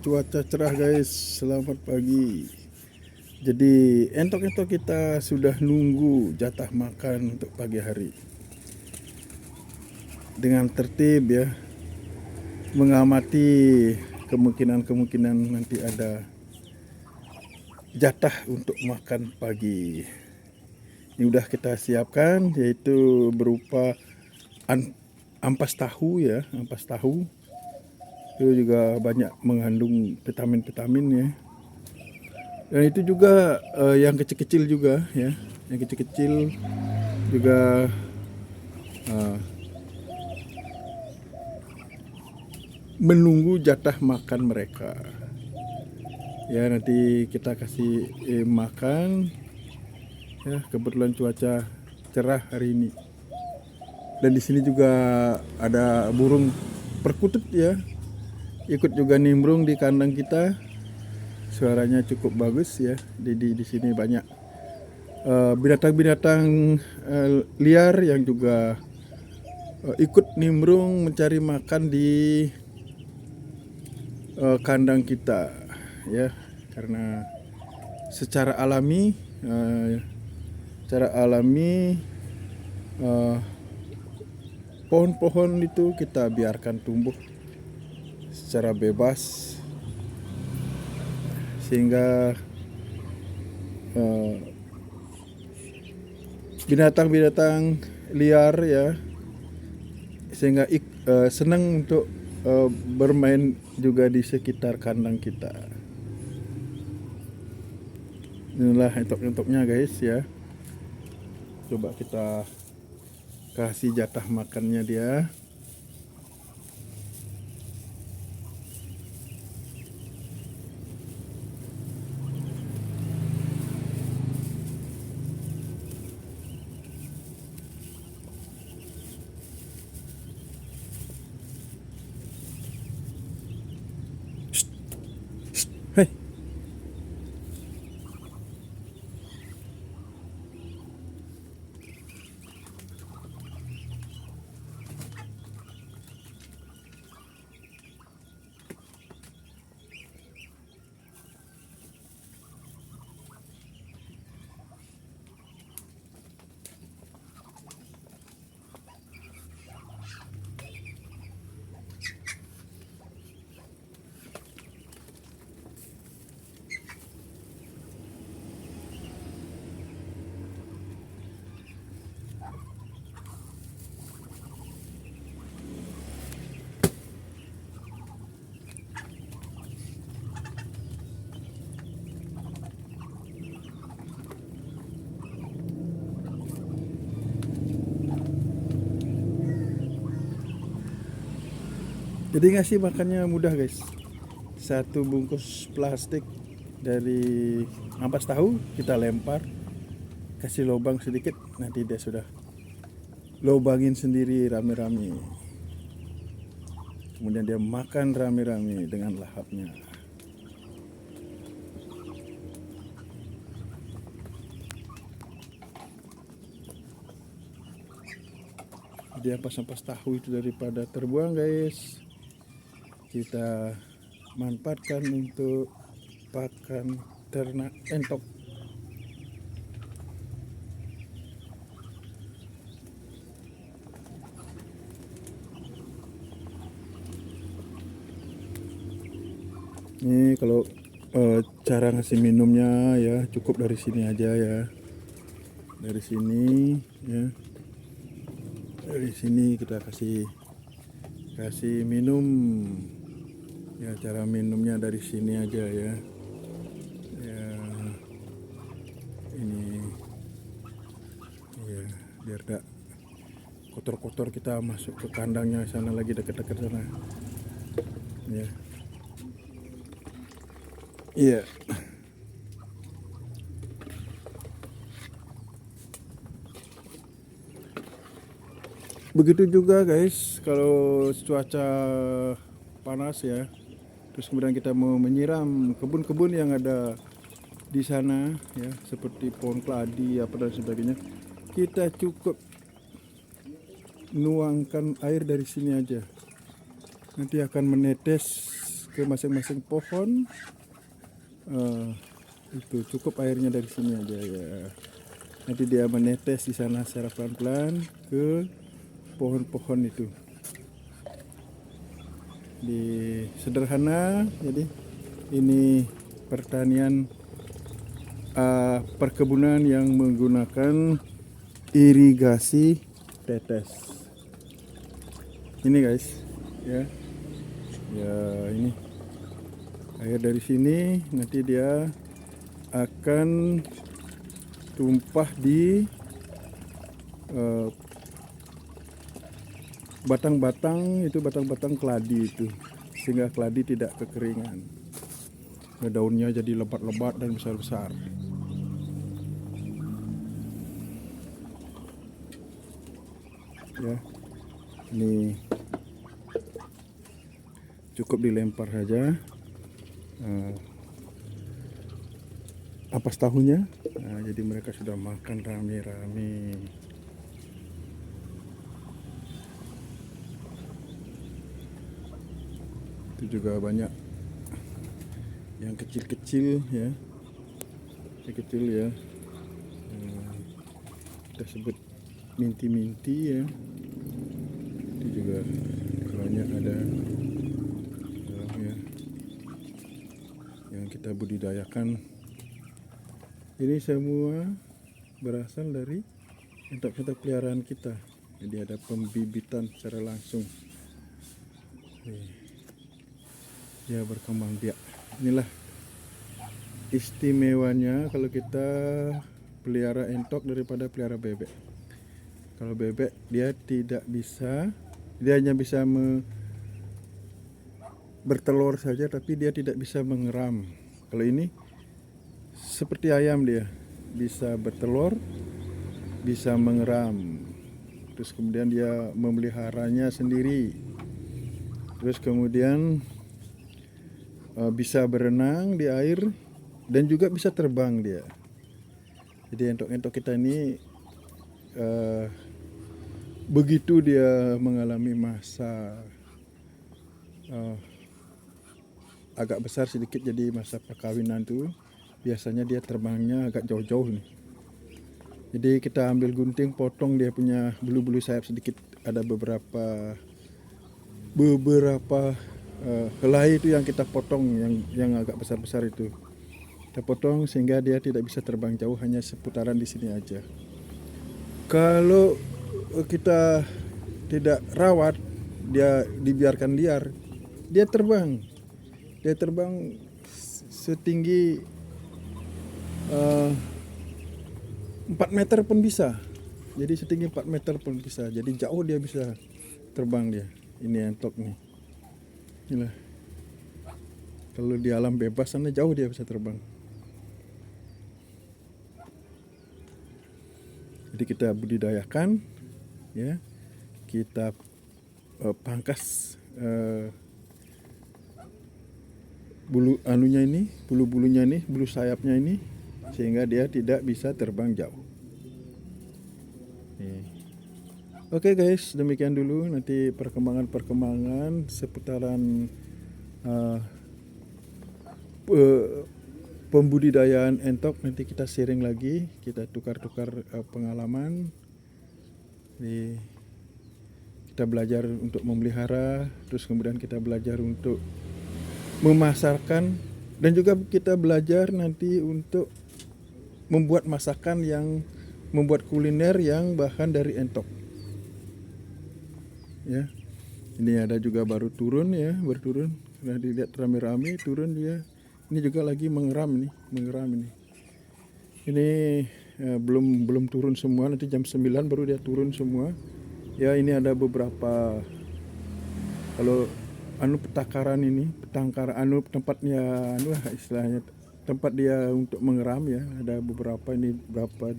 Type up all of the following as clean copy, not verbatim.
Cuaca cerah guys, selamat pagi. Jadi entok-entok kita sudah nunggu jatah makan untuk pagi hari. Dengan tertib ya, mengamati kemungkinan-kemungkinan nanti ada jatah untuk makan pagi. Ini udah kita siapkan, yaitu berupa ampas tahu ya, ampas tahu. Itu juga banyak mengandung vitamin-vitamin ya. Dan itu juga yang kecil-kecil juga ya, yang kecil-kecil juga menunggu jatah makan mereka. Ya nanti kita kasih makan. Ya kebetulan cuaca cerah hari ini. Dan di sini juga ada burung perkutut ya, ikut juga nimbrung di kandang kita. Suaranya cukup bagus ya. Di sini banyak binatang-binatang liar yang juga ikut nimbrung mencari makan di kandang kita ya, karena secara alami pohon-pohon itu kita biarkan tumbuh secara bebas sehingga binatang-binatang liar ya, sehingga senang untuk bermain juga di sekitar kandang kita. Inilah entok-entoknya guys ya. Coba kita kasih jatah makannya dia. Hei. Jadi ngasih makannya mudah guys. Satu bungkus plastik dari ampas tahu kita lempar, kasih lubang sedikit, nanti dia sudah lubangin sendiri rame-rame. Kemudian dia makan rame-rame dengan lahapnya. Jadi ampas-ampas tahu itu daripada terbuang guys, kita manfaatkan untuk pakan ternak entok. Ini kalau cara ngasih minumnya ya cukup dari sini aja ya. Dari sini ya. Dari sini kita kasih minum. Ya cara minumnya dari sini aja ya. Ya ini ya biar tak kotor-kotor kita masuk ke kandangnya sana lagi, dekat-dekat sana. Ya. Iya. Begitu juga guys, kalau cuaca panas ya, terus kemudian kita mau menyiram kebun-kebun yang ada di sana ya, seperti pohon keladi apa dan sebagainya, kita cukup nuangkan air dari sini aja. nanti akan menetes ke masing-masing pohon. Itu cukup airnya dari sini aja ya. Nanti dia menetes di sana secara pelan-pelan ke pohon-pohon itu. Di sederhana, jadi ini pertanian perkebunan yang menggunakan irigasi tetes. Ini guys, ya ini air dari sini nanti dia akan tumpah di batang-batang itu, batang-batang keladi itu, sehingga keladi tidak kekeringan. Daunnya jadi lebat-lebat dan besar-besar. Ya, ini cukup dilempar saja ampas tahunya. Jadi mereka sudah makan rame-rame. Itu juga banyak yang kecil-kecil ya, kecil ya, kita sebut minti-minti ya. Itu juga banyak ada ya, yang kita budidayakan. Ini semua berasal dari entok-entok peliharaan kita. Jadi ada pembibitan secara langsung. Ya, berkembang biak. Inilah istimewanya kalau kita pelihara entok daripada pelihara bebek. Kalau bebek dia tidak bisa, dia hanya bisa bertelur saja, tapi dia tidak bisa mengeram. Kalau ini seperti ayam, dia bisa bertelur, bisa mengeram. Terus kemudian dia memeliharanya sendiri. Terus kemudian bisa berenang di air dan juga bisa terbang dia. Jadi entok-entok kita ini begitu dia mengalami masa agak besar sedikit, jadi masa perkawinan tuh biasanya dia terbangnya agak jauh-jauh nih. Jadi kita ambil gunting, potong dia punya bulu-bulu sayap sedikit. Ada beberapa helai itu yang kita potong, yang agak besar-besar itu kita potong sehingga dia tidak bisa terbang jauh, hanya seputaran di sini aja. Kalau kita tidak rawat, dia dibiarkan liar, dia terbang setinggi 4 meter pun bisa. Jadi setinggi 4 meter pun bisa. Jadi jauh dia bisa terbang dia. Ini entok nih. Inilah. Kalau di alam bebas sana jauh dia bisa terbang. Jadi kita budidayakan, ya. Kita pangkas bulu-bulunya ini, bulu sayapnya ini, sehingga dia tidak bisa terbang jauh. Oke guys, demikian dulu. Nanti perkembangan seputaran pembudidayaan entok nanti kita sharing lagi, kita tukar-tukar pengalaman. Kita belajar untuk memelihara, terus kemudian kita belajar untuk memasarkan, dan juga kita belajar nanti untuk membuat masakan yang membuat kuliner yang bahan dari entok. Ya, ini ada juga baru turun ya, berturun. Sudah dilihat rame-rame turun dia. Ini juga lagi mengeram ini. Ini belum turun semua, nanti jam 9 baru dia turun semua. Ya, ini ada beberapa, kalau petakaran ini, tempatnya istilahnya tempat dia untuk mengeram ya. Ada beberapa, ini berapa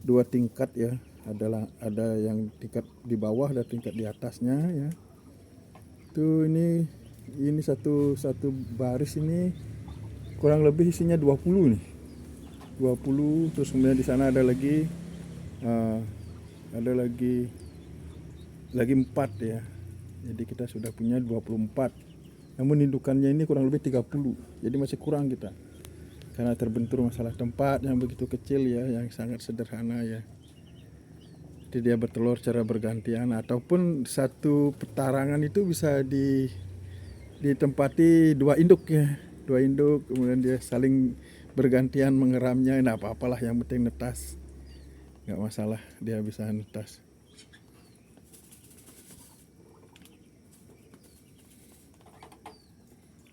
dua tingkat ya. Ada yang tingkat di bawah, ada tingkat di atasnya ya. Tuh ini satu baris ini kurang lebih isinya 20 nih. 20, terus kemudian di sana ada lagi 4 ya. Jadi kita sudah punya 24. Namun indukannya ini kurang lebih 30. Jadi masih kurang kita. Karena terbentur masalah tempat yang begitu kecil ya, yang sangat sederhana ya. Jadi dia bertelur secara bergantian, ataupun satu petarangan itu bisa ditempati 2 induk ya. 2 induk, kemudian dia saling bergantian mengeramnya. Nah, apa-apalah, yang penting netas. Nggak masalah, dia bisa netas.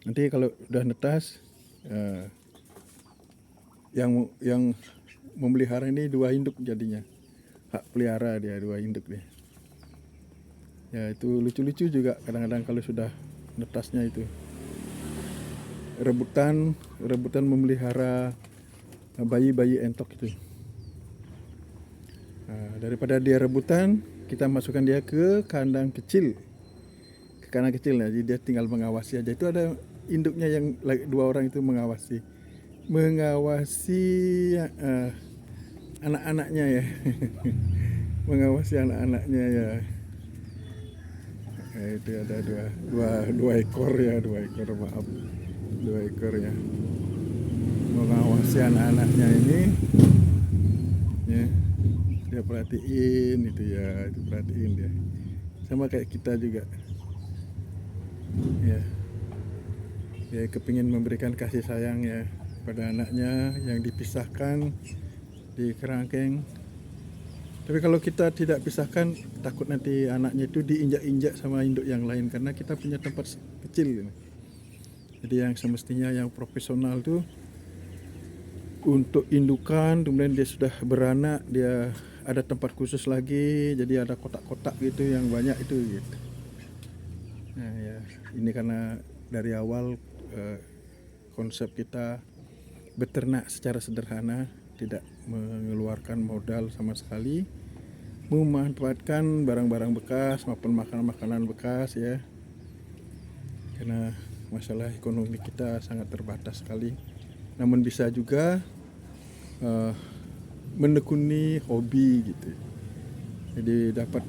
Nanti kalau udah netas, yang memelihara ini 2 induk jadinya. Hak pelihara dia 2 induk dia. Ya itu lucu-lucu juga kadang-kadang kalau sudah netasnya itu. Rebutan memelihara bayi-bayi entok itu. Nah, daripada dia rebutan, kita masukkan dia ke kandang kecil. Ke kandang kecil, jadi dia tinggal mengawasi aja. Itu ada induknya yang 2 orang itu mengawasi anak-anaknya ya. Mengawasi anak-anaknya ya. Itu ada dua ekor ya, 2 ekor, maaf, 2 ekor ya, mengawasi anak-anaknya ini ya. Dia perhatiin itu ya, itu perhatiin dia, sama kayak kita juga ya. Dia kepingin memberikan kasih sayang ya pada anaknya yang dipisahkan di kerangkeng. Tapi kalau kita tidak pisahkan, takut nanti anaknya itu diinjak-injak sama induk yang lain, karena kita punya tempat kecil. Jadi yang semestinya yang profesional tuh untuk indukan, kemudian dia sudah beranak, dia ada tempat khusus lagi, jadi ada kotak-kotak gitu yang banyak itu gitu. Nah ya, ini karena dari awal konsep kita beternak secara sederhana, tidak mengeluarkan modal sama sekali, memanfaatkan barang-barang bekas maupun makanan-makanan bekas ya. Karena masalah ekonomi kita sangat terbatas sekali, namun bisa juga menekuni hobi gitu. Jadi dapat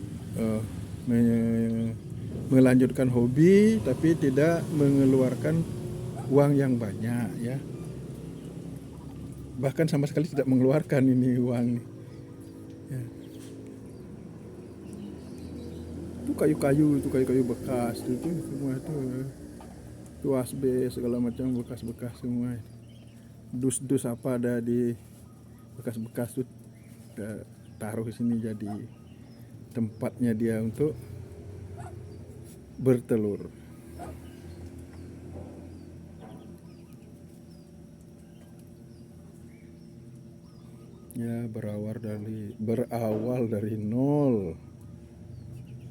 melanjutkan hobi tapi tidak mengeluarkan uang yang banyak ya. Bahkan sama sekali tidak mengeluarkan ini uang ya. Itu kayu-kayu bekas itu semua itu asbes segala macam bekas-bekas semua. Dus-dus apa ada di bekas-bekas itu taruh di sini, jadi tempatnya dia untuk bertelur. Ya, berawal dari nol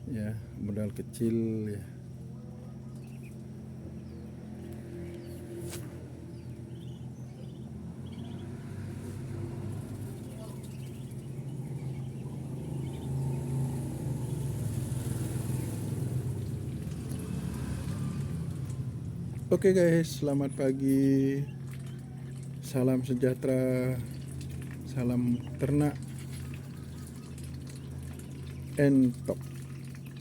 ya, modal kecil ya. Oke guys, selamat pagi, salam sejahtera, salam ternak entok.